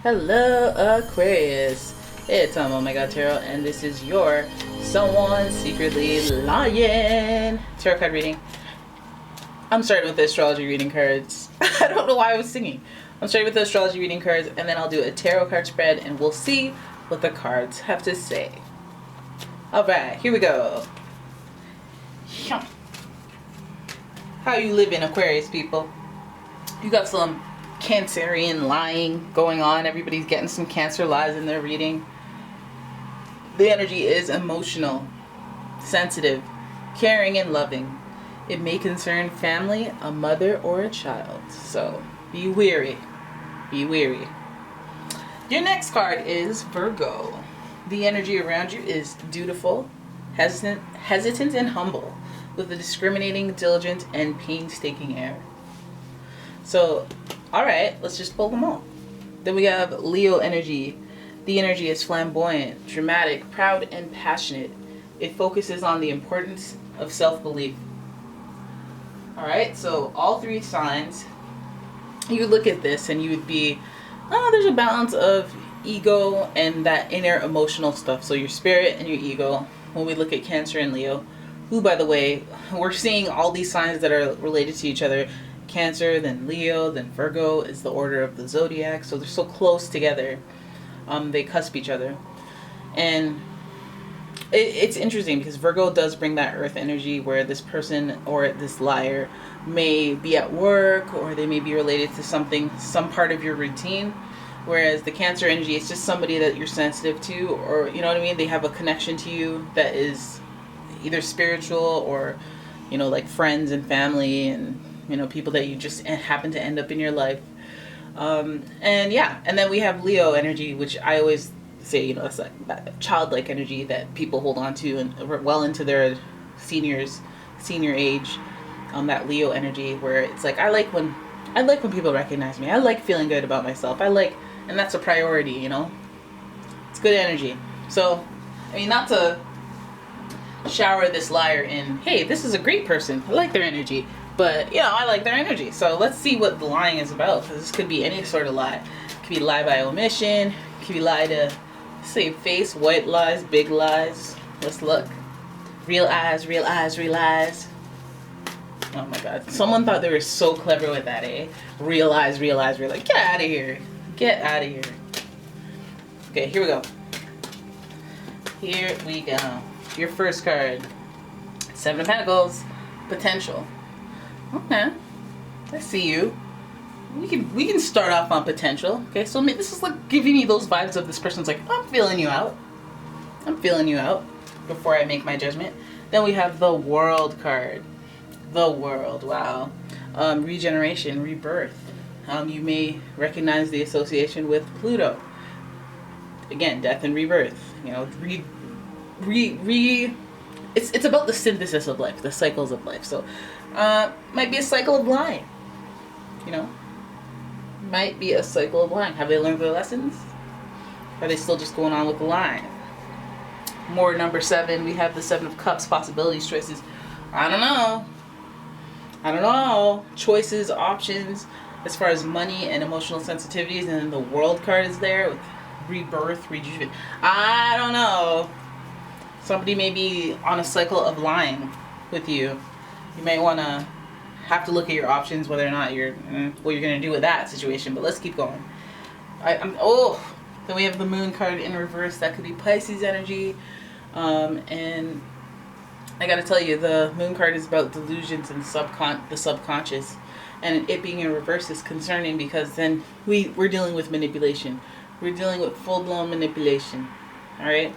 Hello, Aquarius. It's umomgtarot, and this is your Someone Secretly Lying tarot card reading. I'm starting with the astrology reading cards. I don't know why I was singing. I'm starting with the astrology reading cards, and then I'll do a tarot card spread, and we'll see what the cards have to say. Alright, here we go. How you living, Aquarius people? You got some Cancerian lying going on. Everybody's getting some Cancer lies in their reading. The energy is emotional, sensitive, caring, and loving. It may concern family, a mother, or a child. So be wary. Be wary. Your next card is Virgo. The energy around you is dutiful, hesitant and humble, with a discriminating, diligent, and painstaking air. So, alright, let's just pull them all. Then we have Leo energy. The energy is flamboyant, dramatic, proud, and passionate. It focuses on the importance of self-belief. Alright, so all three signs, you would look at this and you would be, there's a balance of ego and that inner emotional stuff. So your spirit and your ego, when we look at Cancer and Leo, who, by the way, we're seeing all these signs that are related to each other. Cancer, then Leo, then Virgo is the order of the zodiac. So they're so close together. They cusp each other. And it's interesting because Virgo does bring that earth energy where this person or this liar may be at work, or they may be related to something, some part of your routine. Whereas the Cancer energy, it's just somebody that you're sensitive to, or you know what I mean? They have a connection to you that is either spiritual or, like friends and family and, people that you just happen to end up in your life. And then we have Leo energy, which I always say, it's like that childlike energy that people hold on to and well into their senior age. That Leo energy where it's like, I like when people recognize me. I like feeling good about myself. And that's a priority, It's good energy. So, not to shower this liar in, hey, this is a great person. I like their energy. But, I like their energy. So let's see what the lying is about. Because this could be any sort of lie. It could be lie by omission. It could be lie to save face. White lies, big lies. Let's look. Real eyes, real eyes, real eyes. Oh my god. Someone thought they were so clever with that, eh? Real eyes, real eyes. We're like, get out of here. Get out of here. Okay, here we go. Here we go. Your first card. Seven of Pentacles. Potential. Okay, I see you. We can start off on potential. Okay, so this is like giving me those vibes of this person's like, I'm feeling you out. I'm feeling you out before I make my judgment. Then we have the World card. The World, wow. Regeneration, rebirth. You may recognize the association with Pluto. Again, death and rebirth. It's about the synthesis of life, the cycles of life. So, might be a cycle of lying. Might be a cycle of lying. Have they learned their lessons? Or are they still just going on with the lying? More number 7, we have the 7 of Cups, possibilities, choices. I don't know. Choices, options, as far as money and emotional sensitivities. And then the World card is there with rebirth, rejuvenation. I don't know. Somebody may be on a cycle of lying with you. You may want to have to look at your options, whether or not what you're going to do with that situation. But let's keep going. Then we have the Moon card in reverse. That could be Pisces energy. And I got to tell you, the Moon card is about delusions and the subconscious. And it being in reverse is concerning because then we're dealing with manipulation. We're dealing with full-blown manipulation. All right?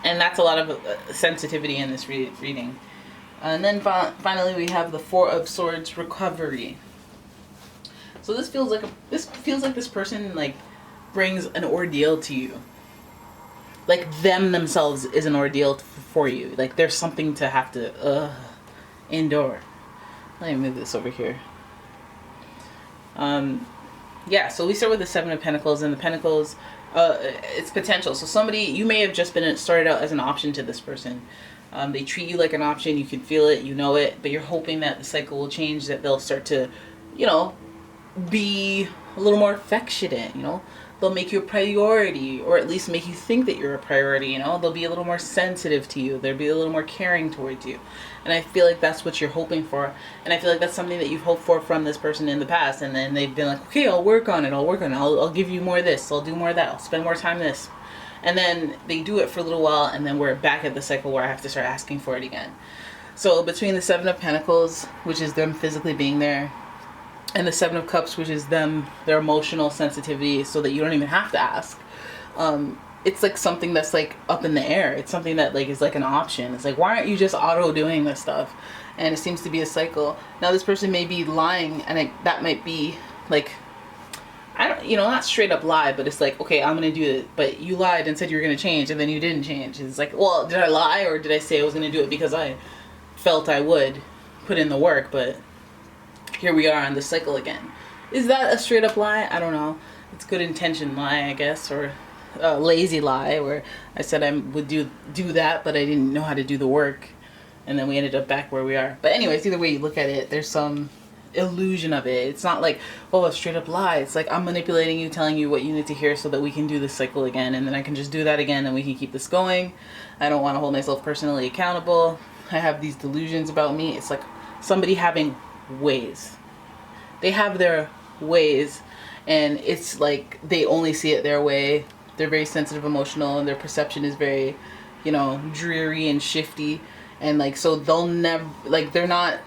And that's a lot of sensitivity in this reading. And then finally we have the 4 of Swords, recovery. So this feels like this person like brings an ordeal to you. Like themselves is an ordeal for you. Like there's something to have to endure. Let me move this over here. So we start with the 7 of Pentacles, and the Pentacles, it's potential. So somebody, you may have just been started out as an option to this person. They treat you like an option. You can feel it, you know it, but you're hoping that the cycle will change, that they'll start to, be a little more affectionate, you know. They'll make you a priority, or at least make you think that you're a priority, you know. They'll be a little more sensitive to you. They'll be a little more caring towards you. And I feel like that's what you're hoping for. And I feel like that's something that you've hoped for from this person in the past. And then they've been like, okay, I'll work on it. I'll give you more of this. I'll do more of that. I'll spend more time this. And then they do it for a little while, and then we're back at the cycle where I have to start asking for it again. So between the Seven of Pentacles, which is them physically being there, and the Seven of Cups, which is them, their emotional sensitivity, so that you don't even have to ask. It's like something that's like up in the air. It's something that like is like an option. It's like, why aren't you just auto doing this stuff? And it seems to be a cycle. Now this person may be lying, and that might be like, I don't, you know, not straight up lie, but it's like, okay, I'm gonna do it, but you lied and said you were gonna change, and then you didn't change. It's like, well, did I lie, or did I say I was gonna do it because I felt I would put in the work? But here we are on the cycle again. Is that a straight up lie? I don't know. It's good intention lie, I guess, or a lazy lie, where I said I would do that, but I didn't know how to do the work, and then we ended up back where we are. But anyways, either way you look at it, there's some illusion of it. It's not like, oh, a straight up lie. It's like, I'm manipulating you, telling you what you need to hear so that we can do this cycle again, and then I can just do that again and we can keep this going. I don't want to hold myself personally accountable. I have these delusions about me. It's like somebody having ways. They have their ways, and it's like they only see it their way. They're very sensitive, emotional, and their perception is very, you know, dreary and shifty. And like, so they'll never, like, they're not,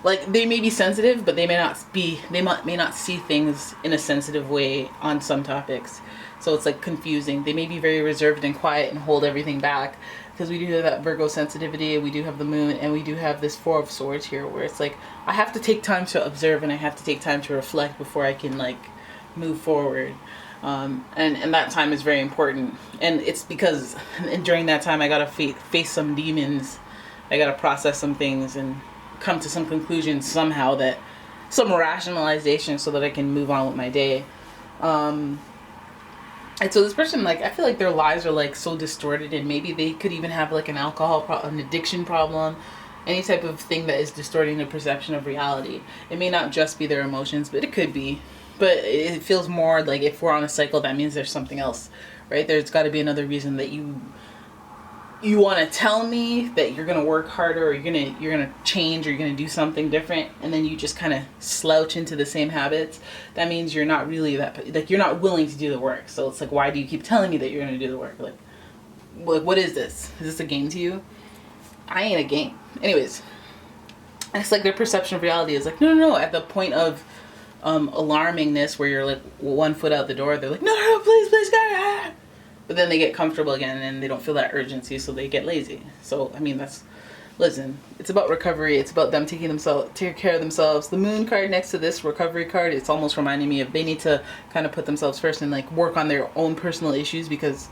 like, they may be sensitive, but they may not see things in a sensitive way on some topics. So it's like confusing. They may be very reserved and quiet and hold everything back, because we do have that Virgo sensitivity, we do have the moon, and we do have this Four of Swords here, where it's like, I have to take time to observe, and I have to take time to reflect before I can like move forward. And that time is very important. And it's because during that time I gotta face some demons. I gotta process some things and come to some conclusions somehow, that some rationalization, so that I can move on with my day. And so this person, like, I feel like their lives are like so distorted, and maybe they could even have like an an addiction problem, any type of thing that is distorting the perception of reality. It may not just be their emotions, but it could be. But it feels more like, if we're on a cycle, that means there's something else, right? There's got to be another reason that you want to tell me that you're gonna work harder, or you're gonna change, or you're gonna do something different, and then you just kind of slouch into the same habits. That means you're not really like, you're not willing to do the work. So it's like, why do you keep telling me that you're gonna do the work? Like what is this? Is this a game to you? I ain't a game. Anyways, it's like their perception of reality is like, no. At the point of alarmingness, where you're like 1 foot out the door, they're like, no, please, God. But then they get comfortable again, and they don't feel that urgency, so they get lazy. So, I mean, listen, it's about recovery. It's about them taking care of themselves. The moon card next to this recovery card, it's almost reminding me of, they need to kind of put themselves first and like work on their own personal issues, because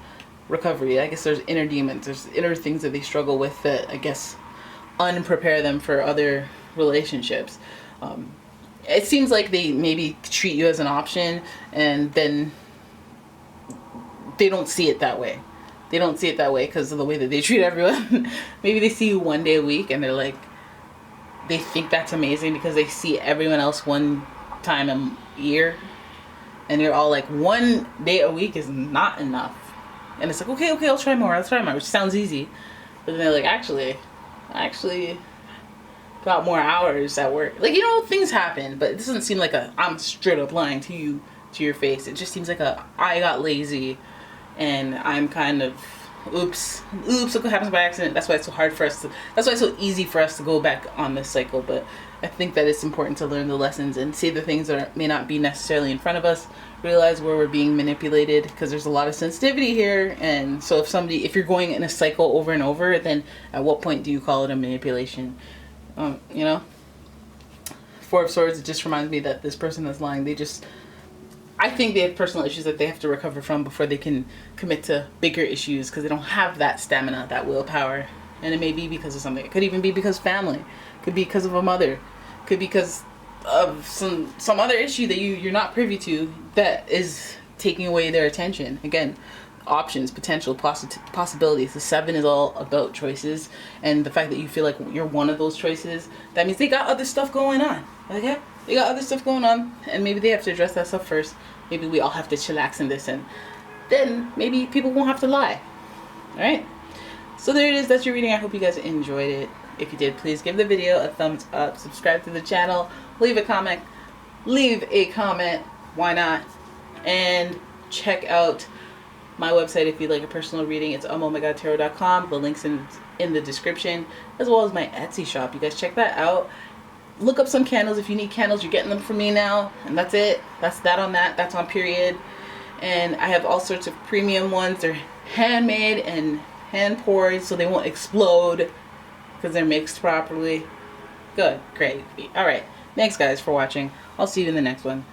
recovery, I guess there's inner demons, there's inner things that they struggle with that I guess unprepare them for other relationships. It seems like they maybe treat you as an option, and then they don't see it that way. They don't see it that way because of the way that they treat everyone. Maybe they see you 1 day a week, and they're like, they think that's amazing because they see everyone else 1 time a year, and they're all like, 1 day a week is not enough. And it's like, okay, I'll try more, which sounds easy. But then they're like, actually got more hours at work. Like, you know, things happen, but it doesn't seem like I'm straight up lying to you, to your face. It just seems like I got lazy, and I'm kind of, oops, look what happens by accident. That's why it's so hard for us that's why it's so easy for us to go back on this cycle. But I think that it's important to learn the lessons and see the things that may not be necessarily in front of us, realize where we're being manipulated, because there's a lot of sensitivity here. And so if you're going in a cycle over and over, then at what point do you call it a manipulation? You know, Four of Swords, it just reminds me that this person that's lying, I think they have personal issues that they have to recover from before they can commit to bigger issues, because they don't have that stamina, that willpower. And it may be because of something. It could even be because family. It could be because of a mother. It could be because of some other issue that you're not privy to that is taking away their attention. Again, options, potential, possibilities. The 7 is all about choices, and the fact that you feel like you're one of those choices, that means they got other stuff going on. Okay? they got other stuff going on, and maybe they have to address that stuff first. Maybe we all have to chillax in this, and then maybe people won't have to lie. Alright? So there it is. That's your reading. I hope you guys enjoyed it. If you did, please give the video a thumbs up. Subscribe to the channel. Leave a comment. Why not? And check out my website if you'd like a personal reading. It's umomgtarot.com. The link's in the description, as well as my Etsy shop. You guys check that out. Look up some candles. If you need candles, you're getting them from me now. And that's it. That's that on that. That's on period. And I have all sorts of premium ones. They're handmade and hand poured, so they won't explode because they're mixed properly. Good. Great. All right. Thanks, guys, for watching. I'll see you in the next one.